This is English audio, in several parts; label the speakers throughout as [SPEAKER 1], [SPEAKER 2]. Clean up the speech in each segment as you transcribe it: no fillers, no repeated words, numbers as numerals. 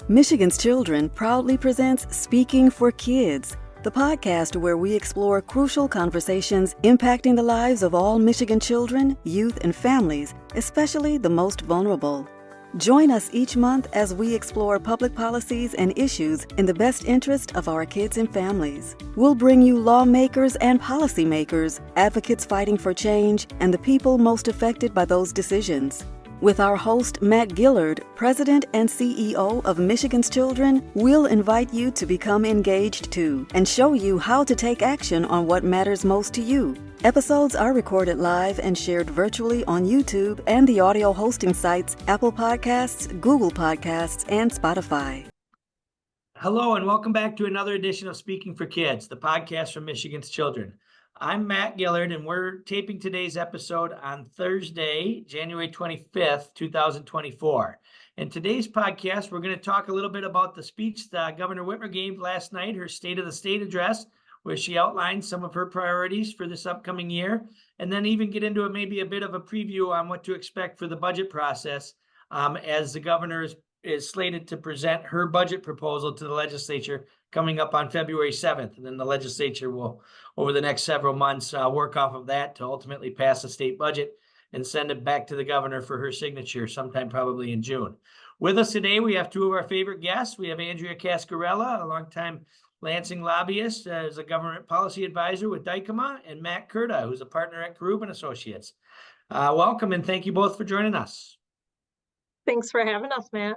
[SPEAKER 1] Michigan's Children proudly presents Speaking for Kids, the podcast where we explore crucial conversations impacting the lives of all Michigan children, youth, and families, especially the most vulnerable. Join us each month as we explore public policies and issues in the best interest of our kids and families. We'll bring you lawmakers and policymakers, advocates fighting for change, and the people most affected by those decisions. With our host, Matt Gillard, President and CEO of Michigan's Children, we'll invite you to become engaged too and show you how to take action on what matters most to you. Episodes are recorded live and shared virtually on YouTube and the audio hosting sites Apple Podcasts, Google Podcasts, and Spotify.
[SPEAKER 2] Hello, and welcome back to another edition of Speaking for Kids, the podcast from Michigan's Children. I'm Matt Gillard, and we're taping today's episode on Thursday, January 25th, 2024. In today's podcast, we're going to talk a little bit about the speech that Governor Whitmer gave last night, her State of the State address, where she outlined some of her priorities for this upcoming year, and then even get into maybe a bit of a preview on what to expect for the budget process as the governor is slated to present her budget proposal to the legislature coming up on February 7th. And then the legislature will, over the next several months, work off of that to ultimately pass a state budget and send it back to the governor for her signature sometime probably in June. With us today, we have two of our favorite guests. We have Andrea Cascarilla, a longtime Lansing lobbyist, as a government policy advisor with Dykema, and Matt Kurta, who's a partner at Karoub Associates. Welcome, and thank you both for joining us.
[SPEAKER 3] Thanks for having us, Matt.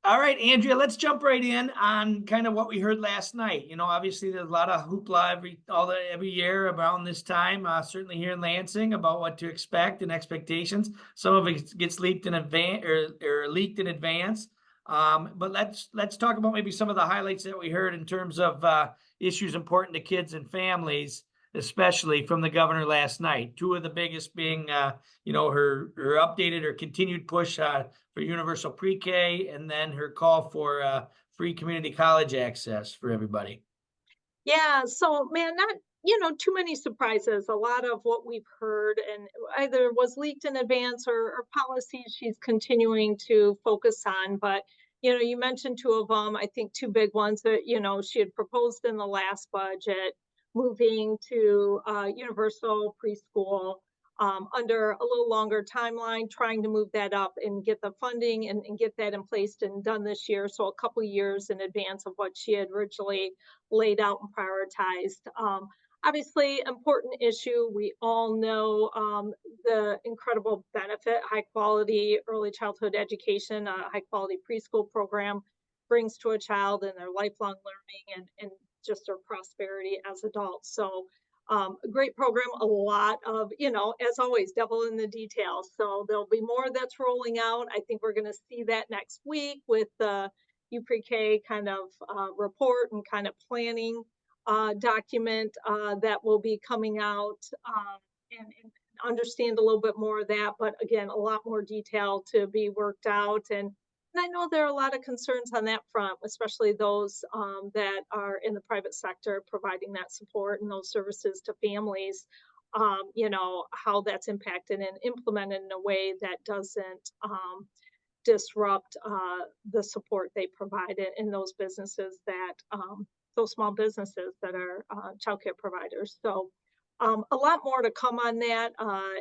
[SPEAKER 2] All right, Andrea, let's jump right in on kind of what we heard last night. You know, obviously there's a lot of hoopla every year around this time, certainly here in Lansing, about what to expect and expectations. Some of it gets leaked in advance or leaked in advance. But let's talk about maybe some of the highlights that we heard in terms of issues important to kids and families, especially from the governor last night. Two of the biggest being, her updated or continued push for universal pre-K, and then her call for free community college access for everybody.
[SPEAKER 3] Yeah, so man, not too many surprises. A lot of what we've heard and either was leaked in advance or policies she's continuing to focus on. But you mentioned two of them. I think two big ones that she had proposed in the last budget, moving to universal preschool under a little longer timeline, trying to move that up and get the funding and get that in place and done this year. So a couple years in advance of what she had originally laid out and prioritized. Obviously, important issue. We all know the incredible benefit high quality early childhood education, high quality preschool program brings to a child and their lifelong learning and just their prosperity as adults. So a great program, a lot of, as always, devil in the details. So there'll be more that's rolling out. I think we're going to see that next week with the UPK kind of report and kind of planning document that will be coming out and understand a little bit more of that. But again, a lot more detail to be worked out. And I know there are a lot of concerns on that front, especially those that are in the private sector providing that support and those services to families, how that's impacted and implemented in a way that doesn't disrupt the support they provide in those businesses those small businesses that are childcare providers. So a lot more to come on that.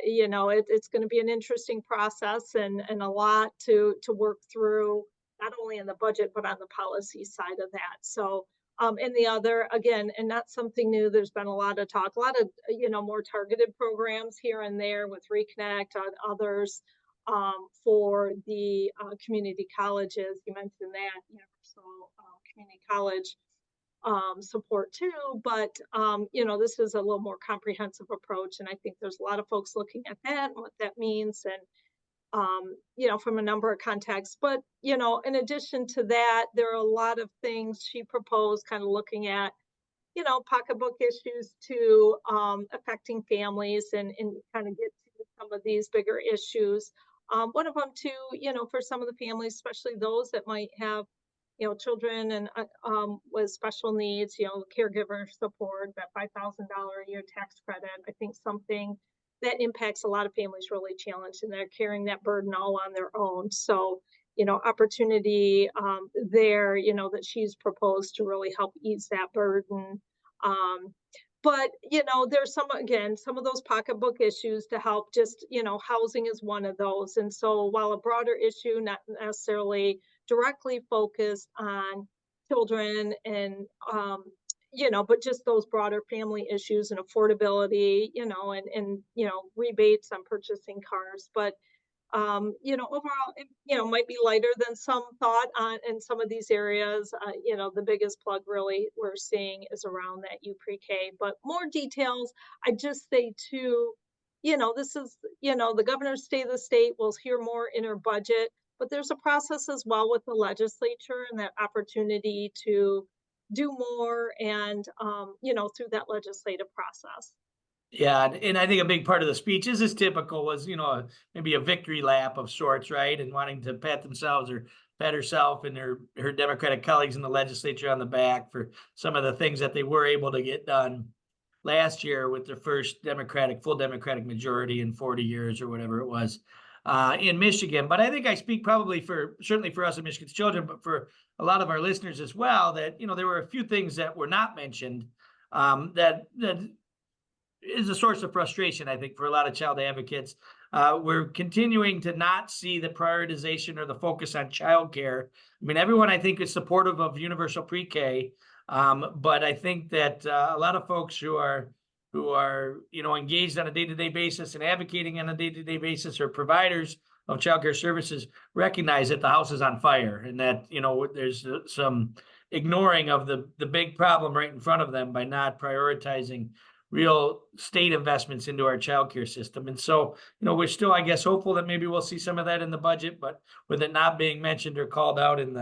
[SPEAKER 3] It's going to be an interesting process and a lot to work through, not only in the budget, but on the policy side of that. So, and the other, again, and not something new, there's been a lot of talk, a lot of, more targeted programs here and there with Reconnect and others for the community colleges. You mentioned that, universal community college support too, but this is a little more comprehensive approach, and I think there's a lot of folks looking at that and what that means, and from a number of contexts. But in addition to that, there are a lot of things she proposed, kind of looking at pocketbook issues to affecting families and kind of get to some of these bigger issues. One of them too, for some of the families, especially those that might have children and with special needs, caregiver support, that $5,000 a year tax credit. I think something that impacts a lot of families really challenged, and they're carrying that burden all on their own. So opportunity there, that she's proposed to really help ease that burden. But, there's some of those pocketbook issues to help. Just, housing is one of those. And so while a broader issue, not necessarily directly focused on children and, but just those broader family issues and affordability, and rebates on purchasing cars. But overall, it might be lighter than some thought on in some of these areas. The biggest plug really we're seeing is around that U pre-K, but more details. I just say too, this is, the governor's state of the state. We'll hear more in her budget, but there's a process as well with the legislature and that opportunity to do more and, through that legislative process.
[SPEAKER 2] Yeah, and I think a big part of the speech is as typical was, maybe a victory lap of sorts, right? And wanting to pat themselves or pat herself and her Democratic colleagues in the legislature on the back for some of the things that they were able to get done last year with their first full Democratic majority in 40 years or whatever it was in Michigan. But I think I speak probably certainly for us at Michigan's Children, but for a lot of our listeners as well, that, there were a few things that were not mentioned that is a source of frustration, I think, for a lot of child advocates. We're continuing to not see the prioritization or the focus on childcare. I mean, everyone, I think, is supportive of universal pre-K, but I think that a lot of folks who are engaged on a day-to-day basis and advocating on a day-to-day basis, or providers of childcare services, recognize that the house is on fire and that there's some ignoring of the big problem right in front of them by not prioritizing real state investments into our childcare system. And so, we're still, I guess, hopeful that maybe we'll see some of that in the budget, but with it not being mentioned or called out in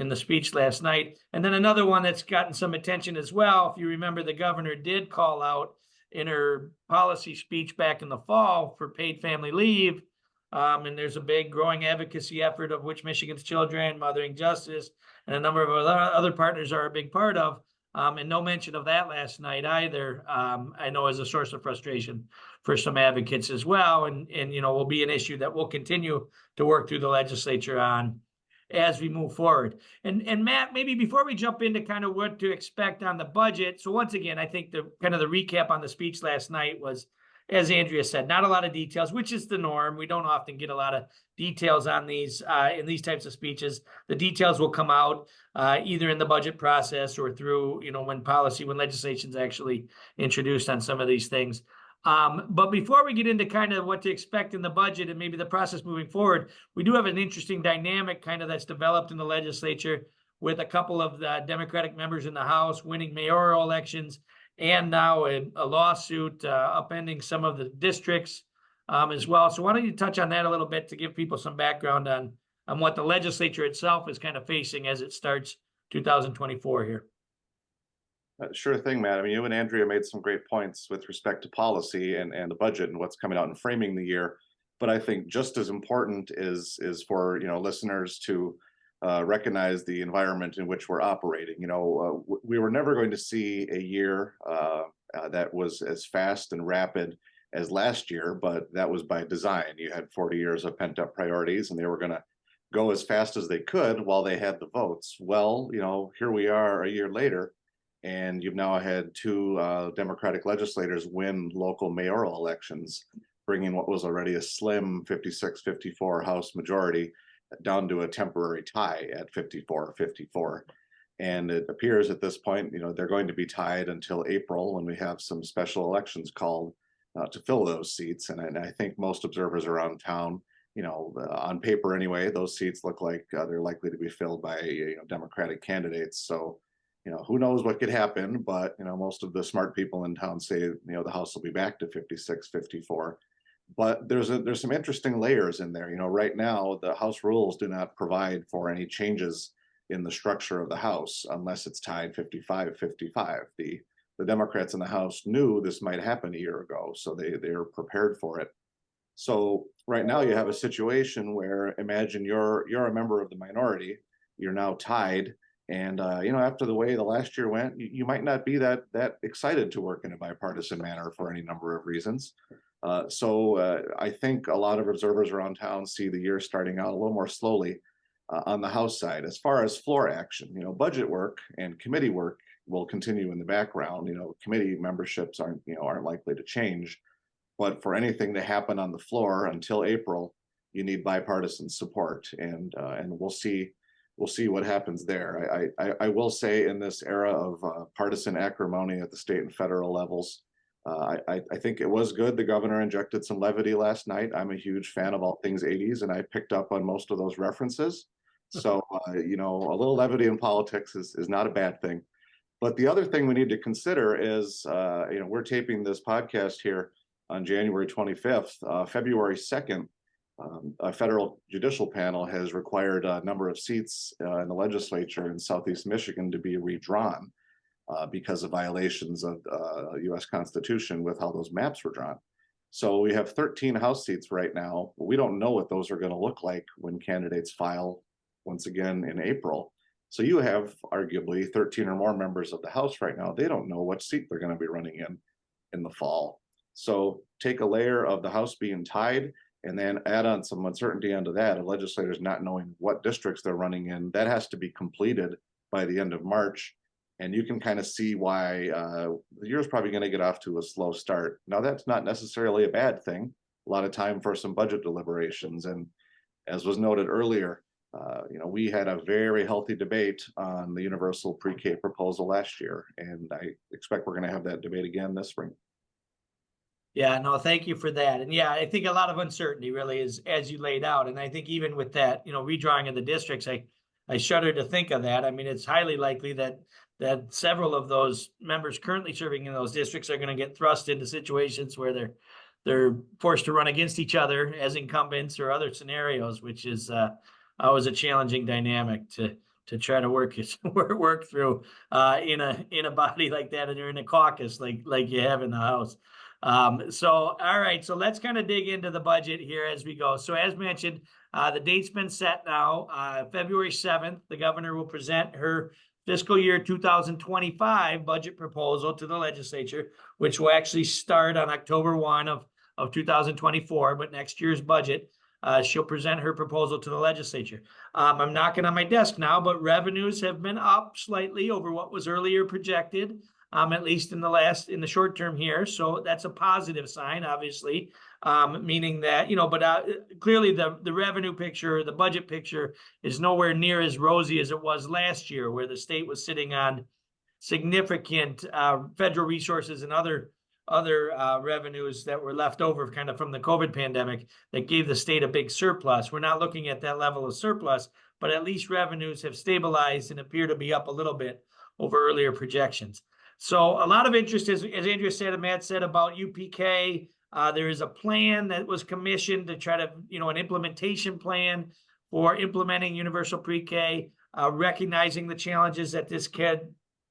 [SPEAKER 2] the speech last night. And then another one that's gotten some attention as well, if you remember, the governor did call out in her policy speech back in the fall for paid family leave. And there's a big growing advocacy effort of which Michigan's Children, Mothering Justice, and a number of other partners are a big part of. And no mention of that last night either, I know, is a source of frustration for some advocates as well. And will be an issue that we'll continue to work through the legislature on as we move forward. And Matt, maybe before we jump into kind of what to expect on the budget. So once again, I think the recap on the speech last night was, as Andrea said, not a lot of details, which is the norm. We don't often get a lot of details on these in these types of speeches. The details will come out either in the budget process or through, when legislation is actually introduced on some of these things. But before we get into kind of what to expect in the budget and maybe the process moving forward, we do have an interesting dynamic kind of that's developed in the legislature with a couple of the Democratic members in the House winning mayoral elections, and now a lawsuit upending some of the districts as well. So why don't you touch on that a little bit to give people some background on what the legislature itself is kind of facing as it starts 2024 here.
[SPEAKER 4] Sure thing, Matt. I mean, you and Andrea made some great points with respect to policy and the budget and what's coming out and framing the year. But I think just as important is for listeners to recognize the environment in which we're operating. We were never going to see a year that was as fast and rapid as last year, but that was by design. You had 40 years of pent up priorities, and they were going to go as fast as they could while they had the votes. Well, here we are a year later, and you've now had two Democratic legislators win local mayoral elections, bringing what was already a slim 56-54 House majority down to a temporary tie at 54-54. And it appears at this point, they're going to be tied until April when we have some special elections called to fill those seats. And I think most observers around town, on paper anyway, those seats look like they're likely to be filled by Democratic candidates. So, who knows what could happen, but, most of the smart people in town say, the House will be back to 56-54. But there's some interesting layers in there. Right now, the House rules do not provide for any changes in the structure of the House unless it's tied 55-55. The Democrats in the House knew this might happen a year ago, so they're prepared for it. So right now you have a situation where, imagine you're a member of the minority, you're now tied, and after the way the last year went, you might not be that excited to work in a bipartisan manner for any number of reasons. So I think a lot of observers around town see the year starting out a little more slowly on the House side. As far as floor action, budget work and committee work will continue in the background. Committee memberships aren't likely to change, but for anything to happen on the floor until April, you need bipartisan support, and we'll see what happens there. I will say, in this era of partisan acrimony at the state and federal levels, I think it was good the governor injected some levity last night. I'm a huge fan of all things 80s, and I picked up on most of those references. So a little levity in politics is not a bad thing. But the other thing we need to consider is, we're taping this podcast here on January 25th. February 2nd, a federal judicial panel has required a number of seats in the legislature in Southeast Michigan to be redrawn because of violations of the U.S. Constitution with how those maps were drawn. So we have 13 House seats right now. We don't know what those are going to look like when candidates file once again in April. So you have arguably 13 or more members of the House right now. They don't know what seat they're going to be running in the fall. So take a layer of the House being tied and then add on some uncertainty onto that, of legislators not knowing what districts they're running in. That has to be completed by the end of March. And you can kind of see why the year's probably going to get off to a slow start. Now, that's not necessarily a bad thing. A lot of time for some budget deliberations. And as was noted earlier, we had a very healthy debate on the universal pre-K proposal last year, and I expect we're going to have that debate again this spring.
[SPEAKER 2] Yeah, no, thank you for that. And yeah, I think a lot of uncertainty really is as you laid out. And I think even with that, redrawing of the districts, I shudder to think of that. I mean, it's highly likely that several of those members currently serving in those districts are going to get thrust into situations where they're forced to run against each other as incumbents or other scenarios, which is always a challenging dynamic to try to work through in a body like that, and you're in a caucus like you have in the House. So all right, so let's kind of dig into the budget here as we go. So as mentioned, the date's been set now. February 7th, the governor will present her fiscal year 2025 budget proposal to the legislature, which will actually start on October 1 of 2024, but next year's budget. She'll present her proposal to the legislature. I'm knocking on my desk now, but revenues have been up slightly over what was earlier projected, at least in the short term here. So that's a positive sign, obviously, meaning that, but clearly the revenue picture, the budget picture is nowhere near as rosy as it was last year, where the state was sitting on significant federal resources and other revenues that were left over kind of from the COVID pandemic that gave the state a big surplus. We're not looking at that level of surplus, but at least revenues have stabilized and appear to be up a little bit over earlier projections. So a lot of interest, as Andrea said and Matt said, about UPK. There is a plan that was commissioned to try to, an implementation plan for implementing universal pre-K, recognizing the challenges that this kid,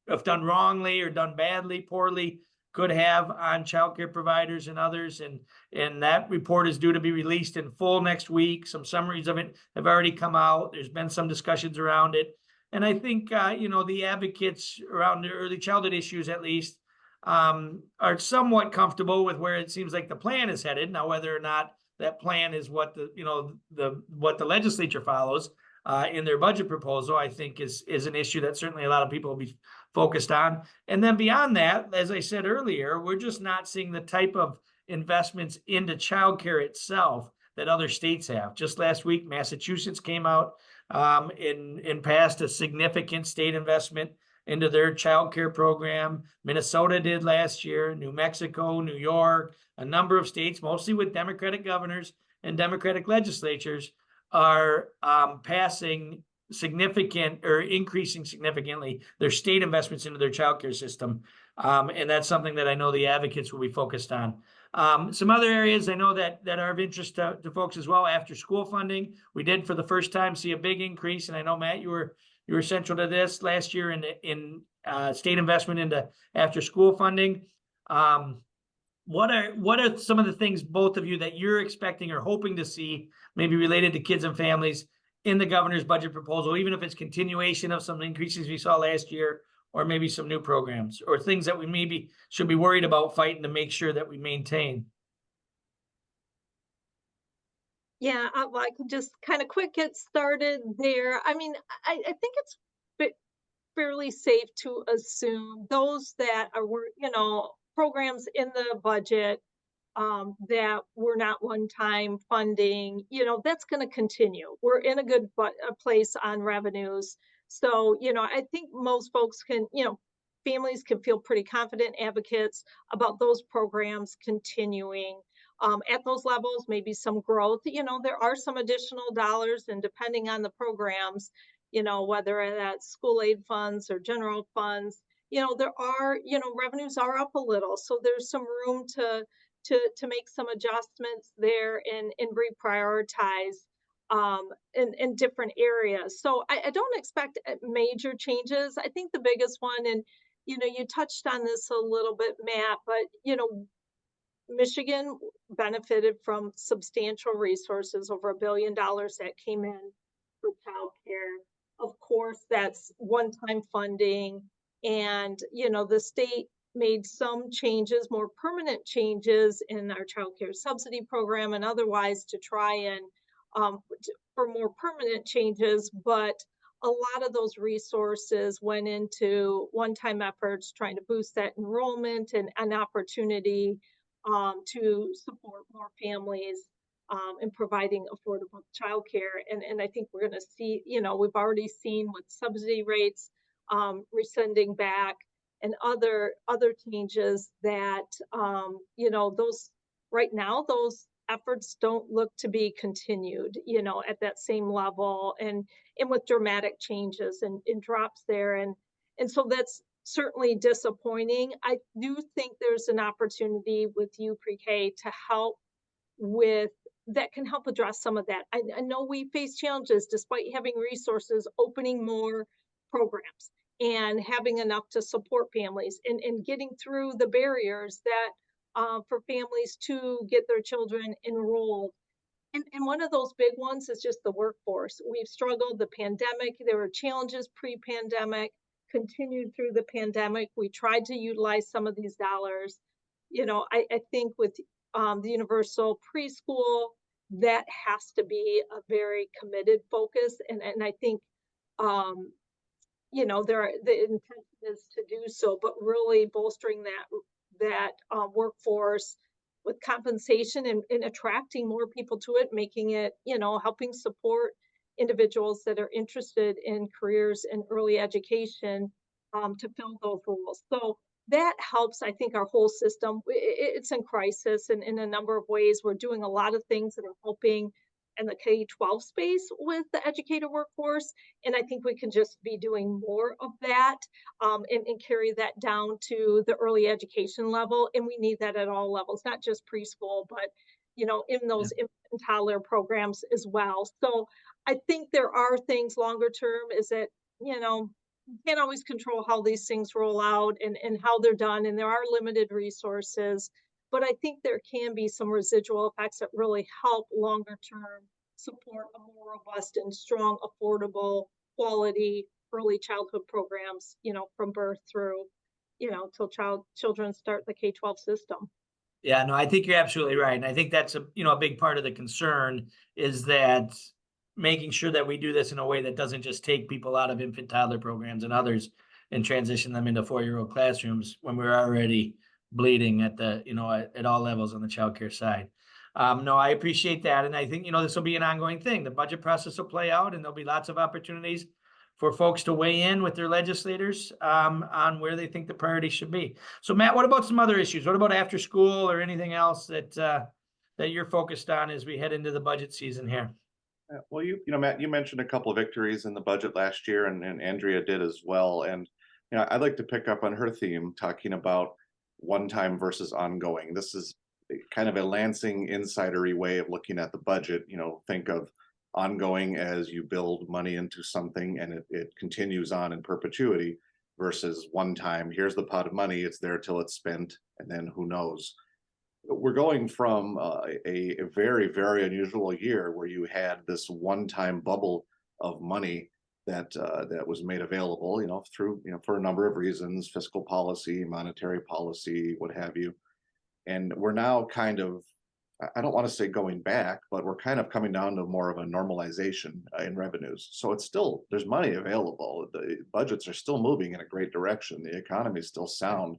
[SPEAKER 2] if done wrongly or done badly, poorly, could have on childcare providers and others. And that report is due to be released in full next week. Some summaries of it have already come out. There's been some discussions around it. And I think, the advocates around the early childhood issues, at least, are somewhat comfortable with where it seems like the plan is headed. Now, whether or not that plan is what what the legislature follows in their budget proposal, I think is an issue that certainly a lot of people will be focused on. And then beyond that, as I said earlier, we're just not seeing the type of investments into childcare itself that other states have. Just last week, Massachusetts came out and passed a significant state investment into their childcare program. Minnesota did last year, New Mexico, New York, a number of states, mostly with Democratic governors and Democratic legislatures, are passing significant or increasing significantly their state investments into their childcare system. And that's something that I know the advocates will be focused on. Some other areas I know that are of interest to folks as well. After school funding, we did for the first time see a big increase. And I know, Matt, you were central to this last year in state investment into after school funding. What are some of the things, both of you, that you're expecting or hoping to see, maybe related to kids and families, in the governor's budget proposal, even if it's continuation of some increases we saw last year, or maybe some new programs, or things that we maybe should be worried about fighting to make sure that we maintain?
[SPEAKER 3] Yeah, I can just kind of quick get started there. I mean, I think it's fairly safe to assume those that were, programs in the budget that were not one-time funding, that's going to continue. We're in a good a place on revenues. So, I think most folks can, families can feel pretty confident advocates about those programs continuing. At those levels, maybe some growth, there are some additional dollars, and depending on the programs, whether that's school aid funds or general funds, there are, revenues are up a little. So there's some room to make some adjustments there and reprioritize in different areas. So I don't expect major changes. I think the biggest one, and you touched on this a little bit, Matt, but Michigan benefited from substantial resources, over $1 billion that came in for childcare. Of course, that's one-time funding, and the state made some changes, more permanent changes in our childcare subsidy program and otherwise to try and for more permanent changes, but a lot of those resources went into one-time efforts trying to boost that enrollment and an opportunity to support more families in providing affordable childcare. And I think we're going to see, we've already seen with subsidy rates rescinding back and other changes that, those right now, those efforts don't look to be continued, at that same level and with dramatic changes and drops there. And so that's certainly disappointing. I do think there's an opportunity with you pre-K to help with that can help address some of that. I know we face challenges despite having resources, opening more programs and having enough to support families and getting through the barriers that for families to get their children enrolled. And one of those big ones is just the workforce. We've struggled, the pandemic, there were challenges pre-pandemic, continued through the pandemic. We tried to utilize some of these dollars. I think with the universal preschool, that has to be a very committed focus. And I think, the intention is to do so, but really bolstering that workforce with compensation and attracting more people to it, making it, helping support individuals that are interested in careers in early education to fill those roles. So that helps, I think, our whole system. It's in crisis and in a number of ways. We're doing a lot of things that are helping in the K-12 space with the educator workforce. And I think we can just be doing more of that and carry that down to the early education level. And we need that at all levels, not just preschool, but, in those infant and toddler programs as well. So I think there are things longer term is that, you can't always control how these things roll out and how they're done. And there are limited resources. But I think there can be some residual effects that really help longer term support a more robust and strong, affordable, quality early childhood programs, from birth through, till children start the K-12 system.
[SPEAKER 2] Yeah, no, I think you're absolutely right. And I think that's a big part of the concern is that making sure that we do this in a way that doesn't just take people out of infant toddler programs and others and transition them into 4-year-old classrooms when we're already bleeding at at all levels on the childcare side. No, I appreciate that. And I think, this will be an ongoing thing. The budget process will play out and there'll be lots of opportunities for folks to weigh in with their legislators on where they think the priorities should be. So Matt, what about some other issues? What about after school or anything else that you're focused on as we head into the budget season here?
[SPEAKER 4] Well, Matt, you mentioned a couple of victories in the budget last year, and Andrea did as well. And I'd like to pick up on her theme, talking about one-time versus ongoing. This is kind of a Lansing insidery way of looking at the budget. Think of ongoing as you build money into something and it continues on in perpetuity, versus one time, here's the pot of money, it's there till it's spent, and then who knows. We're going from a very, very unusual year where you had this one-time bubble of money that was made available, through, for a number of reasons, fiscal policy, monetary policy, what have you. And we're now kind of I don't want to say going back, but we're kind of coming down to more of a normalization in revenues. So it's still, there's money available. The budgets are still moving in a great direction. The economy is still sound.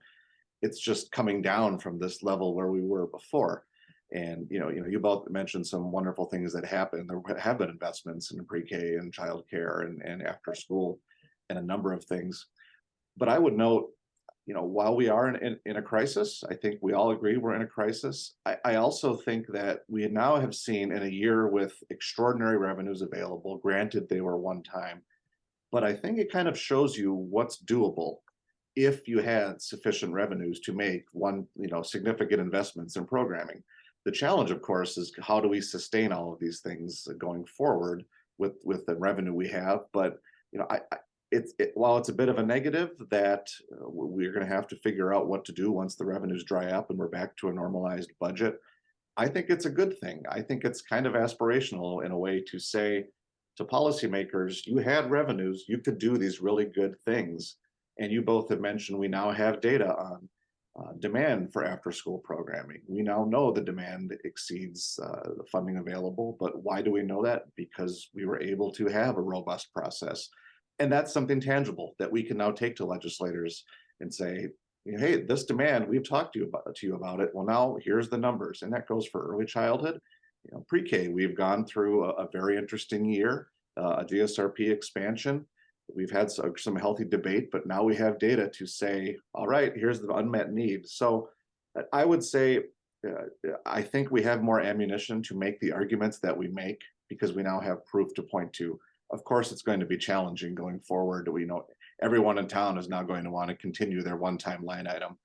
[SPEAKER 4] It's just coming down from this level where we were before. And you both mentioned some wonderful things that happened. There have been investments in pre-K and childcare and after school and a number of things. But I would note, while we are in a crisis, I think we all agree we're in a crisis. I also think that we now have seen in a year with extraordinary revenues available, granted they were one time, but I think it kind of shows you what's doable if you had sufficient revenues to make significant investments in programming. The challenge, of course, is how do we sustain all of these things going forward with the revenue we have? But while it's a bit of a negative that we're going to have to figure out what to do once the revenues dry up and we're back to a normalized budget, I think it's a good thing. I think it's kind of aspirational in a way to say to policymakers, you had revenues, you could do these really good things. And you both have mentioned we now have data on demand for after-school programming. We now know the demand exceeds the funding available, but why do we know that? Because we were able to have a robust process. And that's something tangible that we can now take to legislators and say, hey, this demand, we've talked to you about it. Well, now here's the numbers. And that goes for early childhood. Pre-K, we've gone through a very interesting year, a GSRP expansion. We've had some healthy debate, but now we have data to say, all right, here's the unmet need. So I would say, I think we have more ammunition to make the arguments that we make because we now have proof to point to. Of course, it's going to be challenging going forward. We know everyone in town is now going to want to continue their one-time line item.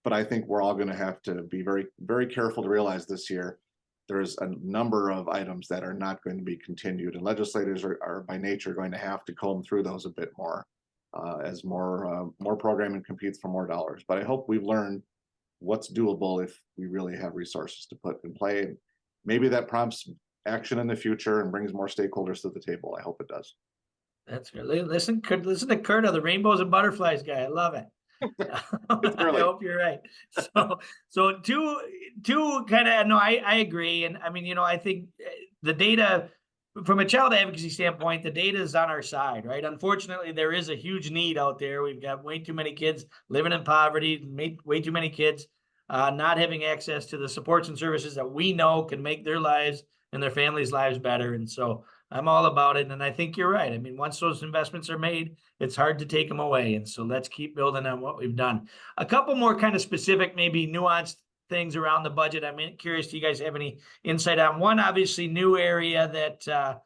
[SPEAKER 4] But I think we're all going to have to be very, very careful to realize this year, there's a number of items that are not going to be continued. And legislators are by nature going to have to comb through those a bit more as more programming competes for more dollars. But I hope we've learned what's doable if we really have resources to put in play. Maybe that prompts action in the future and brings more stakeholders to the table. I hope it does.
[SPEAKER 2] That's good. Listen to Kurta, the rainbows and butterflies guy. I love it. I hope you're right. So two kind of, no, I agree. And I mean, I think the data from a child advocacy standpoint, the data is on our side, right? Unfortunately, there is a huge need out there. We've got way too many kids living in poverty, way too many kids not having access to the supports and services that we know can make their lives and their families' lives better. And so I'm all about it. And I think you're right. I mean, once those investments are made, it's hard to take them away. And so let's keep building on what we've done. A couple more kind of specific, maybe nuanced things around the budget. I'm curious, do you guys have any insight on one? Obviously, new area that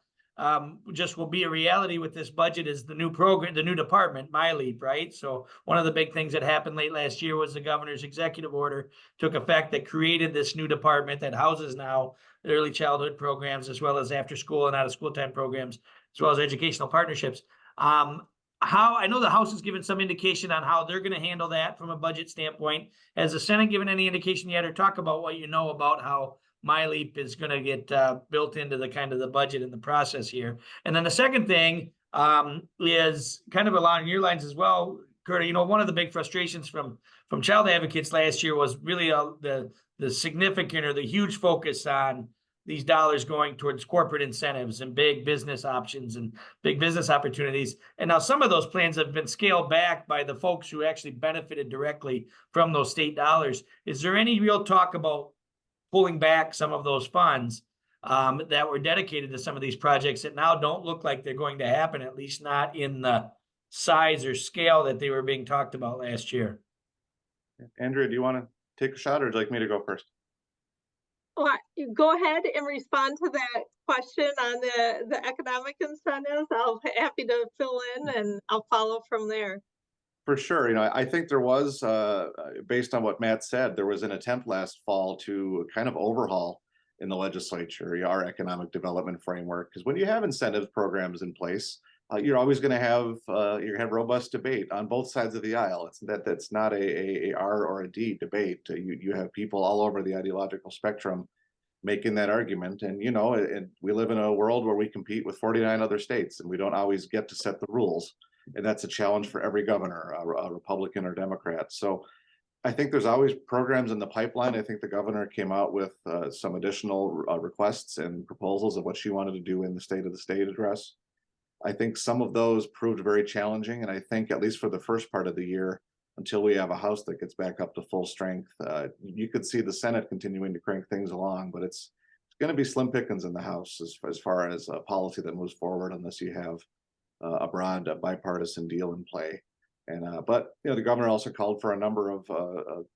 [SPEAKER 2] just will be a reality with this budget is the new program, the new department, MyLeap, right? So one of the big things that happened late last year was the governor's executive order took effect that created this new department that houses now the early childhood programs, as well as after school and out of school time programs, as well as educational partnerships. How I know the House has given some indication on how they're going to handle that from a budget standpoint. Has the Senate given any indication yet, or talk about what you know about how MyLeap is going to get built into the kind of the budget and the process here? And then the second thing is kind of along your lines as well, Kurta. One of the big frustrations from child advocates last year was really the significant or the huge focus on these dollars going towards corporate incentives and big business options and big business opportunities. And now some of those plans have been scaled back by the folks who actually benefited directly from those state dollars. Is there any real talk about pulling back some of those funds that were dedicated to some of these projects that now don't look like they're going to happen, at least not in the size or scale that they were being talked about last year?
[SPEAKER 4] Andrea, do you want to take a shot, or would you like me to go first?
[SPEAKER 3] Well, go ahead and respond to that question on the economic incentives. I'll be happy to fill in and I'll follow from there.
[SPEAKER 4] For sure. I think there was, based on what Matt said, there was an attempt last fall to kind of overhaul in the legislature our economic development framework. Because when you have incentive programs in place, you're always going to have robust debate on both sides of the aisle. That's not a R or a D debate. You have people all over the ideological spectrum making that argument. And and we live in a world where we compete with 49 other states, and we don't always get to set the rules. And that's a challenge for every governor, a Republican or Democrat. So I think there's always programs in the pipeline. I think the governor came out with some additional requests and proposals of what she wanted to do in the State of the State address. I think some of those proved very challenging, and I think at least for the first part of the year, until we have a House that gets back up to full strength, you could see the Senate continuing to crank things along, but it's going to be slim pickings in the House as far as a policy that moves forward unless you have a broad bipartisan deal in play. And but the governor also called for a number of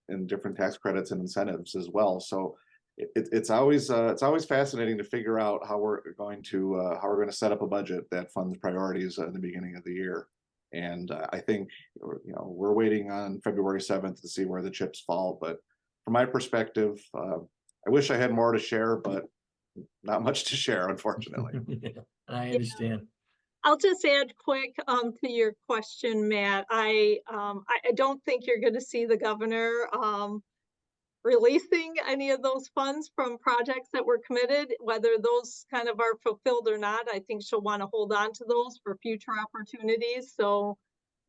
[SPEAKER 4] in different tax credits and incentives as well. So it's always fascinating to figure out how we're going to set up a budget that funds priorities in the beginning of the year. And I think we're waiting on February 7th to see where the chips fall. But from my perspective, I wish I had more to share, but not much to share, unfortunately.
[SPEAKER 2] Yeah, I understand.
[SPEAKER 3] I'll just add quick to your question, Matt. I don't think you're going to see the governor releasing any of those funds from projects that were committed, whether those kind of are fulfilled or not. I think she'll want to hold on to those for future opportunities. So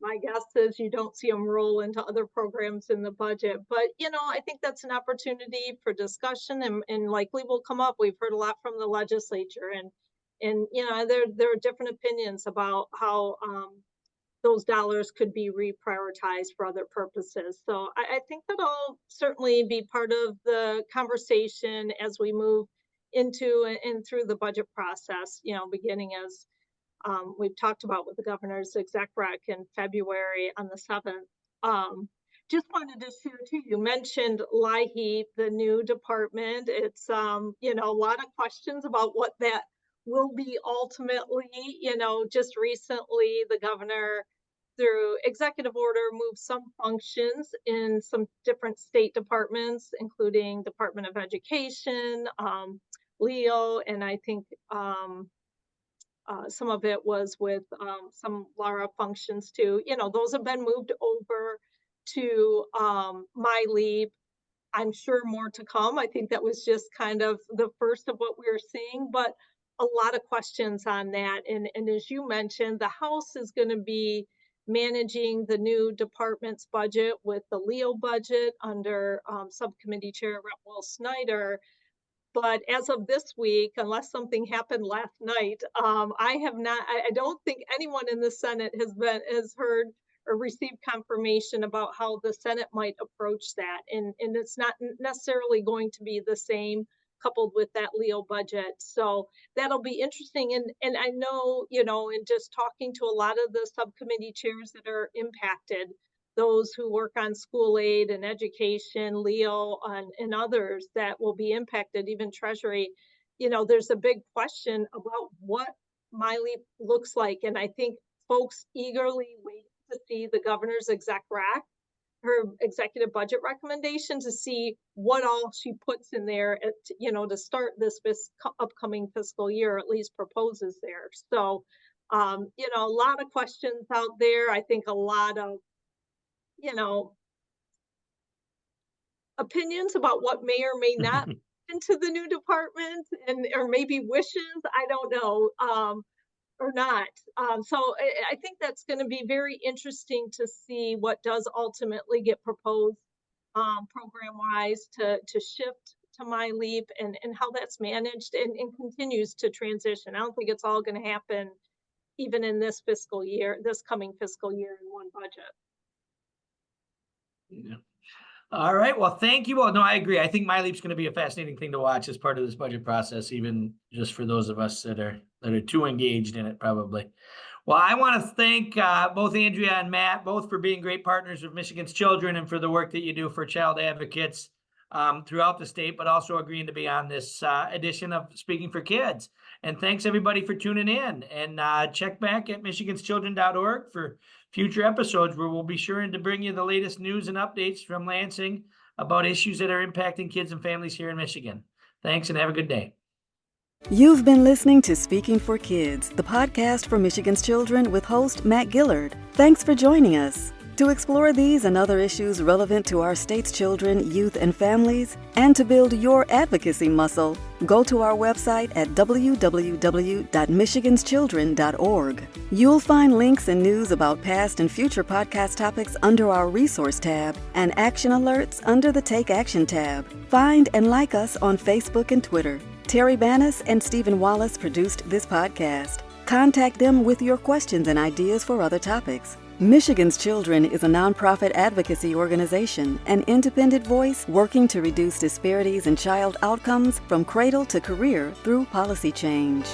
[SPEAKER 3] my guess is you don't see them roll into other programs in the budget. But, I think that's an opportunity for discussion and likely will come up. We've heard a lot from the legislature and there are different opinions about how those dollars could be reprioritized for other purposes. So I think that'll certainly be part of the conversation as we move into and through the budget process, beginning as we've talked about with the governor's exec rec in February on the 7th. Just wanted to share too, you mentioned LIHEAP, the new department. It's, a lot of questions about what that will be ultimately. Just recently the governor through executive order moved some functions in some different state departments, including Department of Education, Leo, and I think some of it was with some LARA functions too. Those have been moved over to MyLeap. I'm sure more to come. I think that was just kind of the first of what we were seeing, but a lot of questions on that. And as you mentioned, the House is going to be managing the new department's budget with the Leo budget under Subcommittee Chair Rep. Will Snyder. But as of this week, unless something happened last night, I don't think anyone in the Senate has heard or received confirmation about how the Senate might approach that. And it's not necessarily going to be the same coupled with that Leo budget. So that'll be interesting. And I know, in just talking to a lot of the subcommittee chairs that are impacted, those who work on school aid and education, Leo and others that will be impacted, even Treasury, there's a big question about what MyLeap looks like. And I think folks eagerly wait to see the governor's exec rec, her executive budget recommendation, to see what all she puts in there, to start this upcoming fiscal year, at least proposes there. So, a lot of questions out there. I think a lot of, opinions about what may or may not into the new department or maybe wishes, I don't know, or not. So I think that's going to be very interesting to see what does ultimately get proposed program-wise to shift to MyLeap and how that's managed and continues to transition. I don't think it's all going to happen even in this coming fiscal year in one budget.
[SPEAKER 2] Yeah. All right. Well, thank you. Well, no, I agree. I think MyLeap's going to be a fascinating thing to watch as part of this budget process, even just for those of us that are too engaged in it, probably. Well, I want to thank both Andrea and Matt, both for being great partners of Michigan's Children and for the work that you do for child advocates throughout the state, but also agreeing to be on this edition of Speaking for Kids. And thanks everybody for tuning in, and check back at michiganschildren.org for future episodes where we'll be sure to bring you the latest news and updates from Lansing about issues that are impacting kids and families here in Michigan. Thanks and have a good day.
[SPEAKER 1] You've been listening to Speaking for Kids, the podcast for Michigan's Children with host Matt Gillard. Thanks for joining us. To explore these and other issues relevant to our state's children, youth, and families, and to build your advocacy muscle, go to our website at www.michiganschildren.org. You'll find links and news about past and future podcast topics under our Resource tab and action alerts under the Take Action tab. Find and like us on Facebook and Twitter. Terry Bannis and Stephen Wallace produced this podcast. Contact them with your questions and ideas for other topics. Michigan's Children is a nonprofit advocacy organization, an independent voice working to reduce disparities in child outcomes from cradle to career through policy change.